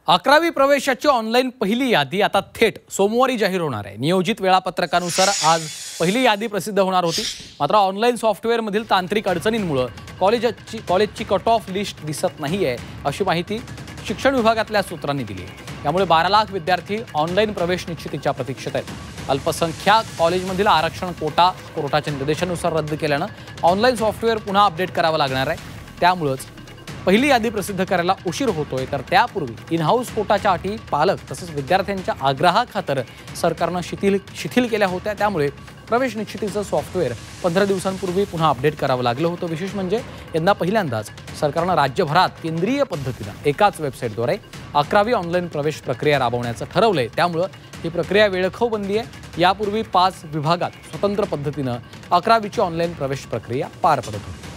11वी प्रवेशाची ऑनलाईन पहिली यादी आता थेट सोमवारी जाहीर होणार आहे। नियोजित वेळापत्रकानुसार आज पहिली यादी प्रसिद्ध होणार होती। मात्र ऑनलाईन सॉफ्टवेअरमधील तांत्रिक अडचणींमुळे कॉलेजची कट ऑफ लिस्ट दिसत नाहीये, अशी माहिती शिक्षण विभागातल्या सूत्रांनी दिली आहे। त्यामुळे 12 लाख विद्यार्थी ऑनलाईन प्रवेश निश्चितीच्या प्रतीक्षेत आहेत। अल्पसंख्याक कॉलेजमधील आरक्षण कोर्टाच्या निर्देशानुसार रद्द केल्यानं ऑनलाईन सॉफ्टवेअर पुन्हा अपडेट करावं लागणार आहे। त्यामुळेच पहिली यादी प्रसिद्ध करायला उशीर होतोय। तर त्यापूर्वी इन हाऊस कोटाच्या अटी पालक तसंच विद्यार्थ्यांच्या आग्रहाखातर सरकारनं शिथिल केल्या होत्या। त्यामुळे प्रवेश निश्चितीचं सॉफ्टवेअर 15 दिवसांपूर्वी पुन्हा अपडेट करावं लागलं होतं। विशेष म्हणजे यंदा पहिल्यांदाच सरकारनं राज्यभरात केंद्रीय पद्धतीनं एकाच वेबसाईटद्वारे 11वी ऑनलाईन प्रवेश प्रक्रिया राबवण्याचं ठरवलंय। त्यामुळे ही प्रक्रिया वेळखाऊ बनली आहे। यापूर्वी 5 विभागात स्वतंत्र पद्धतीनं 11वीची ऑनलाईन प्रवेश प्रक्रिया पार पडत होती।